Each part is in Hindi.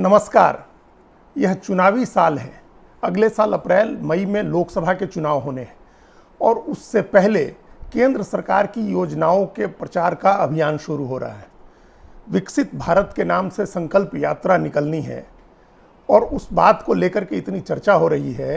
नमस्कार। यह चुनावी साल है। अगले साल अप्रैल मई में लोकसभा के चुनाव होने हैं और उससे पहले केंद्र सरकार की योजनाओं के प्रचार का अभियान शुरू हो रहा है। विकसित भारत के नाम से संकल्प यात्रा निकलनी है और उस बात को लेकर के इतनी चर्चा हो रही है।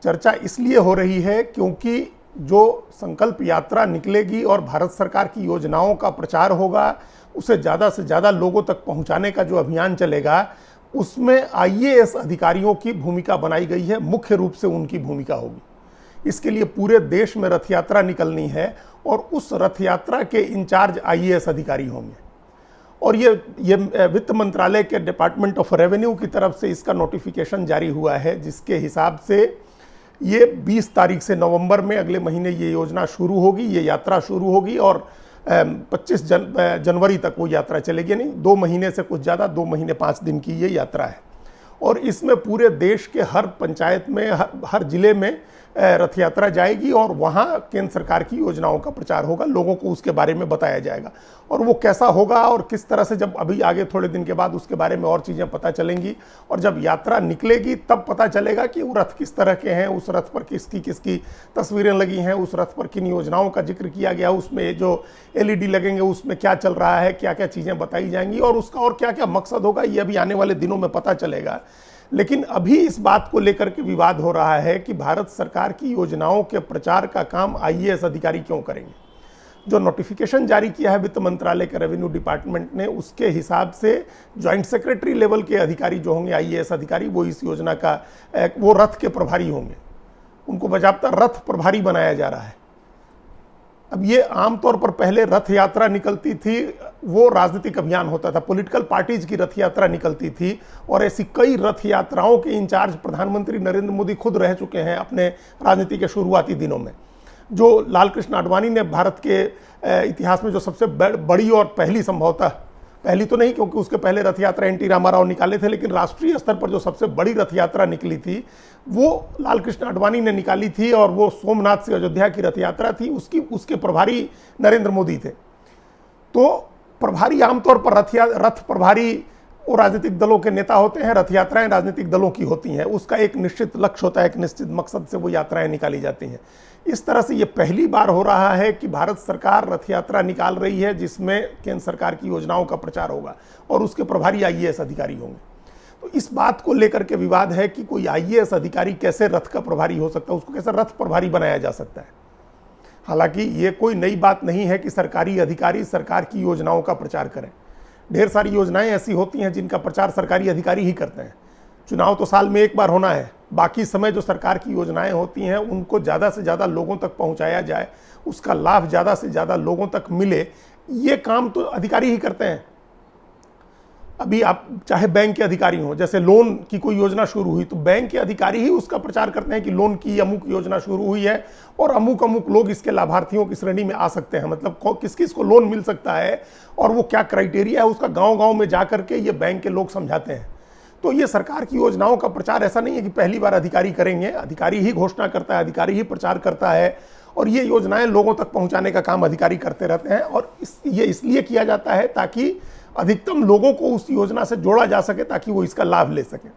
चर्चा इसलिए हो रही है क्योंकि जो संकल्प यात्रा निकलेगी और भारत सरकार की योजनाओं का प्रचार होगा, उसे ज़्यादा से ज़्यादा लोगों तक पहुंचाने का जो अभियान चलेगा, उसमें आईएएस अधिकारियों की भूमिका बनाई गई है। मुख्य रूप से उनकी भूमिका होगी। इसके लिए पूरे देश में रथ यात्रा निकलनी है और उस रथ यात्रा के इंचार्ज आईएएस अधिकारी होंगे। और ये वित्त मंत्रालय के डिपार्टमेंट ऑफ रेवेन्यू की तरफ से इसका नोटिफिकेशन जारी हुआ है, जिसके हिसाब से ये 20 तारीख से नवंबर में अगले महीने ये योजना शुरू होगी, ये यात्रा शुरू होगी और 25 जनवरी तक वो यात्रा चलेगी। नहीं, 2 महीने से कुछ ज़्यादा, 2 महीने 5 दिन की ये यात्रा है। और इसमें पूरे देश के हर पंचायत में, हर जिले में रथ यात्रा जाएगी और वहाँ केंद्र सरकार की योजनाओं का प्रचार होगा। लोगों को उसके बारे में बताया जाएगा और वो कैसा होगा और किस तरह से, जब अभी आगे थोड़े दिन के बाद उसके बारे में और चीज़ें पता चलेंगी। और जब यात्रा निकलेगी तब पता चलेगा कि वो रथ किस तरह के हैं, उस रथ पर किसकी किसकी तस्वीरें लगी हैं, उस रथ पर किन योजनाओं का जिक्र किया गया, उसमें जो एलईडी लगेंगे उसमें क्या चल रहा है, क्या क्या चीज़ें बताई जाएंगी और उसका और क्या क्या मकसद होगा, ये अभी आने वाले दिनों में पता चलेगा। लेकिन अभी इस बात को लेकर के विवाद हो रहा है कि भारत सरकार की योजनाओं के प्रचार का काम आईएएस अधिकारी क्यों करेंगे। जो नोटिफिकेशन जारी किया है वित्त मंत्रालय के रेवेन्यू डिपार्टमेंट ने, उसके हिसाब से ज्वाइंट सेक्रेटरी लेवल के अधिकारी जो होंगे, आईएएस अधिकारी, वो इस योजना का वो रथ के प्रभारी होंगे। उनको बाकायदा रथ प्रभारी बनाया जा रहा है। अब ये आमतौर पर पहले रथ यात्रा निकलती थी, वो राजनीतिक अभियान होता था, पॉलिटिकल पार्टीज की रथ यात्रा निकलती थी और ऐसी कई रथ यात्राओं के इंचार्ज प्रधानमंत्री नरेंद्र मोदी खुद रह चुके हैं अपने राजनीति के शुरुआती दिनों में। जो लाल कृष्ण आडवाणी ने भारत के इतिहास में जो सबसे बड़ी और पहली, संभवतः पहली तो नहीं क्योंकि उसके पहले रथ यात्रा एनटी रामाराव निकाले थे, लेकिन राष्ट्रीय स्तर पर जो सबसे बड़ी रथ यात्रा निकली थी वो लाल कृष्ण आडवाणी ने निकाली थी और वो सोमनाथ से अयोध्या की रथ यात्रा थी। उसके प्रभारी नरेंद्र मोदी थे। तो प्रभारी आमतौर पर रथ प्रभारी वो राजनीतिक दलों के नेता होते हैं। रथ यात्राएं राजनीतिक दलों की होती हैं, उसका एक निश्चित लक्ष्य होता है, एक निश्चित मकसद से वो यात्राएं निकाली जाती हैं। इस तरह से ये पहली बार हो रहा है कि भारत सरकार रथ यात्रा निकाल रही है जिसमें केंद्र सरकार की योजनाओं का प्रचार होगा और उसके प्रभारी आईएएस अधिकारी होंगे। तो इस बात को लेकर के विवाद है कि कोई आईएएस अधिकारी कैसे रथ का प्रभारी हो सकता है, उसको कैसे रथ प्रभारी बनाया जा सकता है। हालांकि ये कोई नई बात नहीं है कि सरकारी अधिकारी सरकार की योजनाओं का प्रचार करें। ढेर सारी योजनाएं ऐसी होती हैं जिनका प्रचार सरकारी अधिकारी ही करते हैं। चुनाव तो साल में एक बार होना है, बाकी समय जो सरकार की योजनाएं होती हैं उनको ज़्यादा से ज़्यादा लोगों तक पहुंचाया जाए, उसका लाभ ज़्यादा से ज़्यादा लोगों तक मिले, ये काम तो अधिकारी ही करते हैं। अभी आप चाहे बैंक के अधिकारी हों, जैसे लोन की कोई योजना शुरू हुई तो बैंक के अधिकारी ही उसका प्रचार करते हैं कि लोन की अमुक योजना शुरू हुई है और अमुक अमुक लोग इसके लाभार्थियों की श्रेणी में आ सकते हैं, मतलब किस किस को लोन मिल सकता है और वो क्या क्राइटेरिया है, उसका गांव-गांव में जा करके ये बैंक के लोग समझाते हैं। तो ये सरकार की योजनाओं का प्रचार ऐसा नहीं है कि पहली बार अधिकारी करेंगे। अधिकारी ही घोषणा करता है, अधिकारी ही प्रचार करता है और ये योजनाएं लोगों तक पहुंचाने का काम अधिकारी करते रहते हैं। और ये इसलिए किया जाता है ताकि अधिकतम लोगों को उस योजना से जोड़ा जा सके, ताकि वो इसका लाभ ले सके।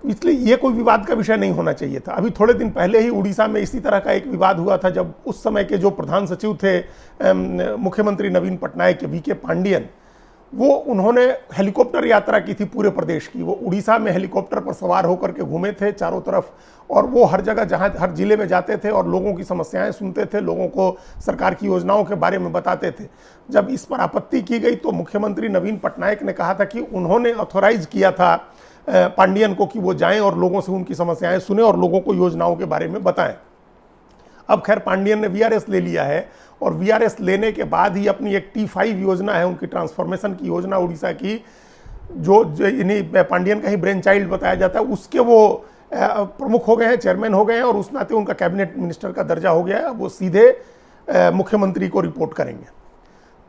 इसलिए ये कोई विवाद का विषय नहीं होना चाहिए था। अभी थोड़े दिन पहले ही उड़ीसा में इसी तरह का एक विवाद हुआ था, जब उस समय के जो प्रधान सचिव थे मुख्यमंत्री नवीन पटनायक के, वीके पांडियन, उन्होंने हेलीकॉप्टर यात्रा की थी पूरे प्रदेश की। वो उड़ीसा में हेलीकॉप्टर पर सवार होकर के घूमे थे चारों तरफ और वो हर जगह, जहाँ हर जिले में जाते थे और लोगों की समस्याएं सुनते थे, लोगों को सरकार की योजनाओं के बारे में बताते थे। जब इस पर आपत्ति की गई तो मुख्यमंत्री नवीन पटनायक ने कहा था कि उन्होंने ऑथोराइज किया था पांडियन को कि वो जाएं और लोगों से उनकी समस्याएं सुने और लोगों को योजनाओं के बारे में बताएं। अब खैर पांडियन ने वीआरएस ले लिया है और वीआरएस लेने के बाद ही अपनी एक T5 योजना है, उनकी ट्रांसफॉर्मेशन की योजना उड़ीसा की, जो इन्हीं पांडियन का ही ब्रेन चाइल्ड बताया जाता है, उसके वो प्रमुख हो गए हैं, चेयरमैन हो गए हैं और उस नाते उनका कैबिनेट मिनिस्टर का दर्जा हो गया है। वो सीधे मुख्यमंत्री को रिपोर्ट करेंगे।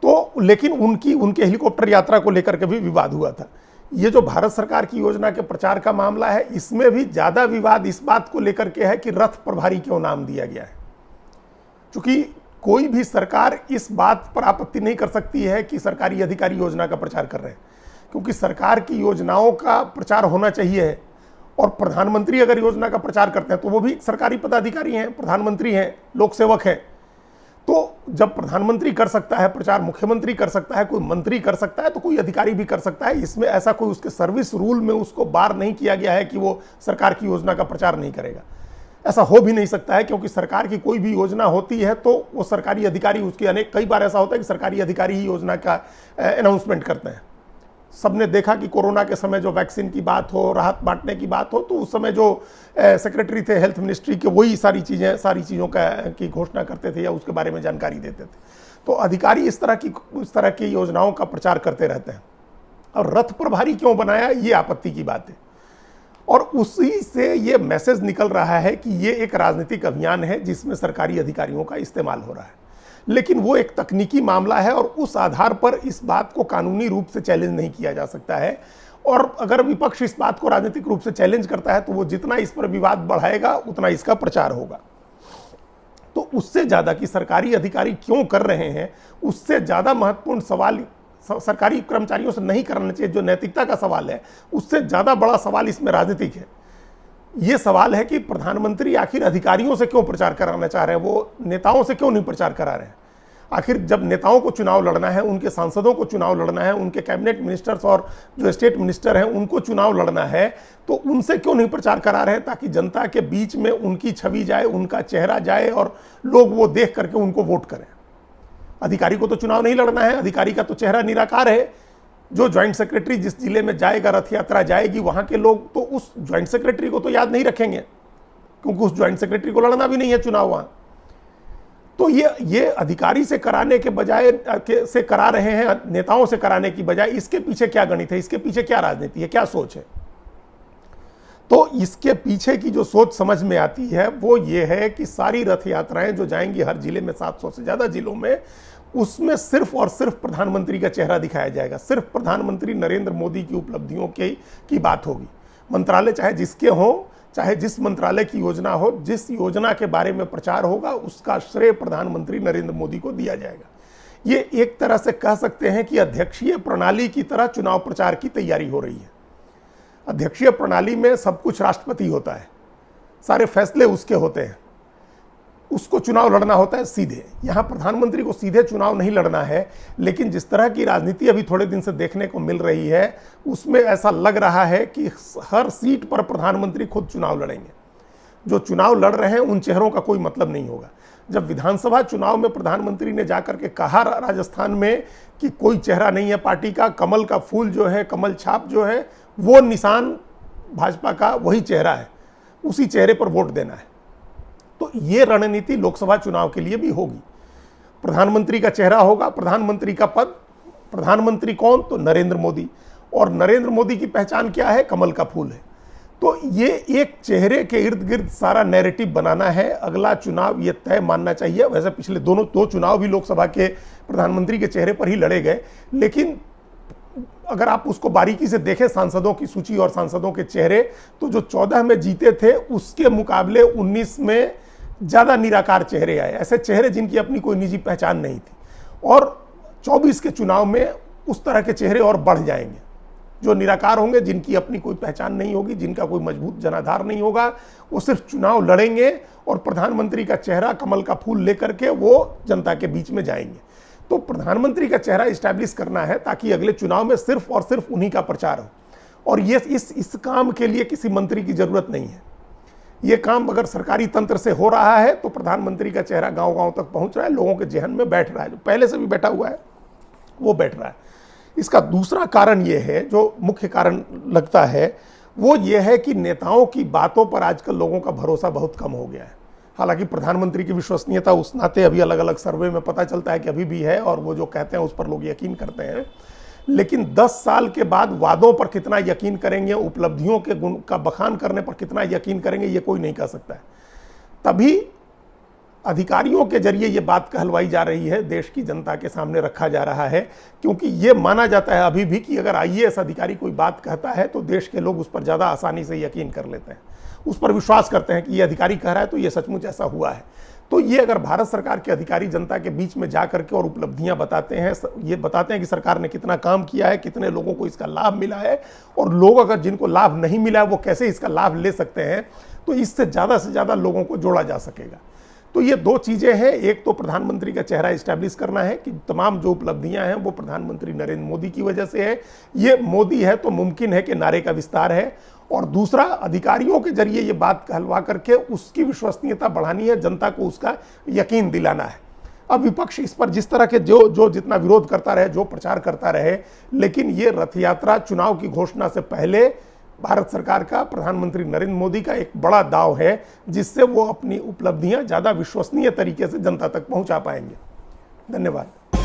तो लेकिन उनके हेलीकॉप्टर यात्रा को लेकर के भी विवाद हुआ था। ये जो भारत सरकार की योजना के प्रचार का मामला है, इसमें भी ज़्यादा विवाद इस बात को लेकर के है कि रथ प्रभारी क्यों नाम दिया गया है। चूँकि कोई भी सरकार इस बात पर आपत्ति नहीं कर सकती है कि सरकारी अधिकारी योजना का प्रचार कर रहे हैं, क्योंकि सरकार की योजनाओं का प्रचार होना चाहिए। और प्रधानमंत्री अगर योजना का प्रचार करते हैं तो वो भी सरकारी पदाधिकारी हैं, प्रधानमंत्री हैं, लोक सेवक हैं। तो जब प्रधानमंत्री कर सकता है प्रचार, मुख्यमंत्री कर सकता है, कोई मंत्री कर सकता है, तो कोई अधिकारी भी कर सकता है। इसमें ऐसा कोई उसके सर्विस रूल में उसको बार नहीं किया गया है कि वो सरकार की योजना का प्रचार नहीं करेगा। ऐसा हो भी नहीं सकता है, क्योंकि सरकार की कोई भी योजना होती है तो वो सरकारी अधिकारी उसकी कई बार ऐसा होता है कि सरकारी अधिकारी ही योजना का अनाउंसमेंट करते हैं। सबने देखा कि कोरोना के समय जो वैक्सीन की बात हो, राहत बांटने की बात हो, तो उस समय जो सेक्रेटरी थे हेल्थ मिनिस्ट्री के, वही सारी चीज़ों की घोषणा करते थे या उसके बारे में जानकारी देते थे। तो अधिकारी इस तरह की योजनाओं का प्रचार करते रहते हैं। और रथ प्रभारी क्यों बनाया, ये आपत्ति की बात है। और उसी से ये मैसेज निकल रहा है कि ये एक राजनीतिक अभियान है जिसमें सरकारी अधिकारियों का इस्तेमाल हो रहा है। लेकिन वो एक तकनीकी मामला है और उस आधार पर इस बात को कानूनी रूप से चैलेंज नहीं किया जा सकता है। और अगर विपक्ष इस बात को राजनीतिक रूप से चैलेंज करता है तो वो जितना इस पर विवाद बढ़ाएगा उतना इसका प्रचार होगा। तो उससे ज़्यादा कि सरकारी अधिकारी क्यों कर रहे हैं, उससे ज़्यादा महत्वपूर्ण सवाल सरकारी कर्मचारियों से नहीं करना चाहिए, जो नैतिकता का सवाल है, उससे ज़्यादा बड़ा सवाल इसमें राजनीतिक है। ये सवाल है कि प्रधानमंत्री आखिर अधिकारियों से क्यों प्रचार कराना चाह रहे हैं, वो नेताओं से क्यों नहीं प्रचार करा रहे हैं। आखिर जब नेताओं को चुनाव लड़ना है, उनके सांसदों को चुनाव लड़ना है, उनके कैबिनेट मिनिस्टर्स और जो स्टेट मिनिस्टर हैं उनको चुनाव लड़ना है, तो उनसे क्यों नहीं प्रचार करा रहे हैं, ताकि जनता के बीच में उनकी छवि जाए, उनका चेहरा जाए और लोग वो देख करके उनको वोट करें। अधिकारी को तो चुनाव नहीं लड़ना है, अधिकारी का तो चेहरा निराकार है। जो ज्वाइंट सेक्रेटरी जिस जिले में जाएगा, रथ यात्रा जाएगी, वहां के लोग तो उस ज्वाइंट सेक्रेटरी को तो याद नहीं रखेंगे, क्योंकि उस ज्वाइंट सेक्रेटरी को लड़ना भी नहीं है चुनाव वहां। तो ये अधिकारी से कराने के बजाय से करा रहे हैं, नेताओं से कराने की बजाय। इसके पीछे क्या गणित है, इसके पीछे क्या राजनीति है, क्या सोच है? तो इसके पीछे की जो सोच समझ में आती है वो ये है कि सारी रथ यात्राएं जो जाएंगी हर जिले में, 700 से ज्यादा जिलों में, उसमें सिर्फ और सिर्फ प्रधानमंत्री का चेहरा दिखाया जाएगा। सिर्फ प्रधानमंत्री नरेंद्र मोदी की उपलब्धियों की बात होगी। मंत्रालय चाहे जिसके हों, चाहे जिस मंत्रालय की योजना हो, जिस योजना के बारे में प्रचार होगा उसका श्रेय प्रधानमंत्री नरेंद्र मोदी को दिया जाएगा। ये एक तरह से कह सकते हैं कि अध्यक्षीय प्रणाली की तरह चुनाव प्रचार की तैयारी हो रही है। अध्यक्षीय प्रणाली में सब कुछ राष्ट्रपति होता है, सारे फैसले उसके होते हैं, उसको चुनाव लड़ना होता है सीधे। यहाँ प्रधानमंत्री को सीधे चुनाव नहीं लड़ना है। लेकिन जिस तरह की राजनीति अभी थोड़े दिन से देखने को मिल रही है, उसमें ऐसा लग रहा है कि हर सीट पर प्रधानमंत्री खुद चुनाव लड़ेंगे। जो चुनाव लड़ रहे हैं उन चेहरों का कोई मतलब नहीं होगा। जब विधानसभा चुनाव में प्रधानमंत्री ने जाकर के कहा राजस्थान में कि कोई चेहरा नहीं है पार्टी का, कमल का फूल जो है, कमल छाप जो है, वो निशान भाजपा का वही चेहरा है, उसी चेहरे पर वोट देना है। तो ये रणनीति लोकसभा चुनाव के लिए भी होगी। प्रधानमंत्री का चेहरा होगा, प्रधानमंत्री का पद। प्रधानमंत्री कौन? तो नरेंद्र मोदी। और नरेंद्र मोदी की पहचान क्या है? कमल का फूल है। तो ये एक चेहरे के इर्द गिर्द सारा नैरेटिव बनाना है। अगला चुनाव ये तय मानना चाहिए। वैसे पिछले दो चुनाव भी लोकसभा के प्रधानमंत्री के चेहरे पर ही लड़े गए, लेकिन अगर आप उसको बारीकी से देखें, सांसदों की सूची और सांसदों के चेहरे, तो जो 14 में जीते थे उसके मुकाबले 19 में ज़्यादा निराकार चेहरे आए, ऐसे चेहरे जिनकी अपनी कोई निजी पहचान नहीं थी। और 24 के चुनाव में उस तरह के चेहरे और बढ़ जाएंगे, जो निराकार होंगे, जिनकी अपनी कोई पहचान नहीं होगी, जिनका कोई मजबूत जनाधार नहीं होगा। वो सिर्फ चुनाव लड़ेंगे और प्रधानमंत्री का चेहरा कमल का फूल लेकर के वो जनता के बीच में जाएंगे। तो प्रधानमंत्री का चेहरा इस्टेब्लिश करना है ताकि अगले चुनाव में सिर्फ और सिर्फ उन्हीं का प्रचार हो। और ये इस काम के लिए किसी मंत्री की जरूरत नहीं है। ये काम अगर सरकारी तंत्र से हो रहा है तो प्रधानमंत्री का चेहरा गांव-गांव तक पहुंच रहा है, लोगों के जहन में बैठ रहा है, जो पहले से भी बैठा हुआ है वो बैठ रहा है। इसका दूसरा कारण ये है, जो मुख्य कारण लगता है, वो ये है कि नेताओं की बातों पर आजकल लोगों का भरोसा बहुत कम हो गया है। हालांकि प्रधानमंत्री की विश्वसनीयता उस नाते अभी अलग अलग सर्वे में पता चलता है कि अभी भी है, और वो जो कहते हैं उस पर लोग यकीन करते हैं। लेकिन 10 साल के बाद वादों पर कितना यकीन करेंगे, उपलब्धियों के गुण का बखान करने पर कितना यकीन करेंगे, ये कोई नहीं कह सकता है। तभी अधिकारियों के जरिए ये बात कहलवाई जा रही है, देश की जनता के सामने रखा जा रहा है, क्योंकि ये माना जाता है अभी भी कि अगर IAS अधिकारी कोई बात कहता है तो देश के लोग उस पर ज़्यादा आसानी से यकीन कर लेते हैं। उस पर विश्वास करते हैं कि ये अधिकारी कह रहा है तो ये सचमुच ऐसा हुआ है। तो ये अगर भारत सरकार के अधिकारी जनता के बीच में जा करके और उपलब्धियां बताते हैं, ये बताते हैं कि सरकार ने कितना काम किया है, कितने लोगों को इसका लाभ मिला है, और लोग अगर जिनको लाभ नहीं मिला है वो कैसे इसका लाभ ले सकते हैं, तो इससे से ज़्यादा लोगों को जोड़ा जा सकेगा। तो ये दो चीज़ें हैं, एक तो प्रधानमंत्री का चेहरा इस्टेब्लिश करना है कि तमाम जो उपलब्धियां हैं वो प्रधानमंत्री नरेंद्र मोदी की वजह से है, ये मोदी है तो मुमकिन है कि नारे का विस्तार है, और दूसरा अधिकारियों के जरिए ये बात कहलवा करके उसकी विश्वसनीयता बढ़ानी है, जनता को उसका यकीन दिलाना है। अब विपक्ष इस पर जिस तरह के जो जितना विरोध करता रहे, जो प्रचार करता रहे, लेकिन ये रथ यात्रा चुनाव की घोषणा से पहले भारत सरकार का, प्रधानमंत्री नरेंद्र मोदी का एक बड़ा दांव है, जिससे वो अपनी उपलब्धियां ज़्यादा विश्वसनीय तरीके से जनता तक पहुंचा पाएंगे। धन्यवाद।